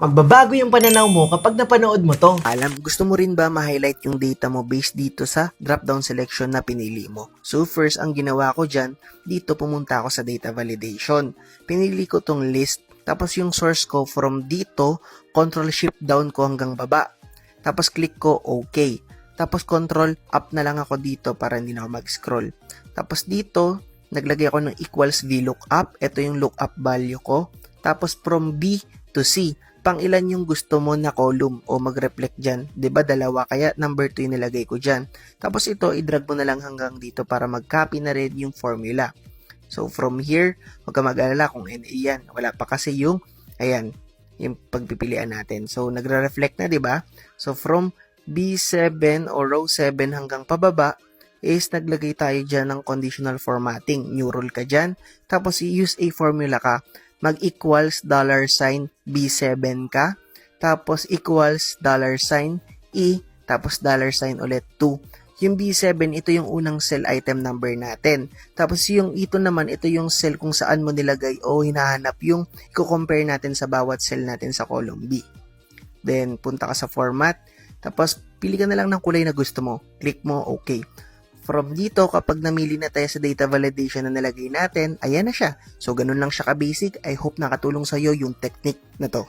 Magbabago yung pananaw mo kapag napanood mo to. Gusto mo rin ba ma-highlight yung data mo based dito sa drop-down selection na pinili mo? So first, ang ginawa ko dyan, dito pumunta ako sa data validation. Pinili ko tong list, tapos yung source ko from dito, control shift down ko hanggang baba. Tapos click ko OK. Tapos control up na lang ako dito para hindi na ako mag-scroll. Tapos dito, naglagay ako ng equals VLOOKUP. Ito yung lookup value ko. Tapos from B to C, pang ilan yung gusto mo na column o mag-reflect dyan. 'Di ba dalawa? Kaya number 2 yung nilagay ko dyan. Tapos ito, i-drag mo na lang hanggang dito para mag-copy na rin yung formula. So from here, huwag ka mag-alala kung NA yan. Wala pa kasi yung, ayan, yung pagpipilian natin. So nagre-reflect na, 'di ba? So from B7 o row 7 hanggang pababa, is naglagay tayo dyan ng conditional formatting. New rule ka dyan. Tapos i-use a formula ka, mag-equals $sign B7 ka, tapos equals $sign E, tapos $sign ulit 2. Yung B7, ito yung unang cell item number natin. Tapos yung ito naman, ito yung cell kung saan mo nilagay o hinahanap yung i-compare natin sa bawat cell natin sa column B. Then, punta ka sa format, tapos pili ka na lang ng kulay na gusto mo. Click mo, okay. From dito, kapag namili na tayo sa data validation na nilagay natin, ayan na siya. So, ganun lang siya ka-basic. I hope nakatulong sa'yo yung technique na to.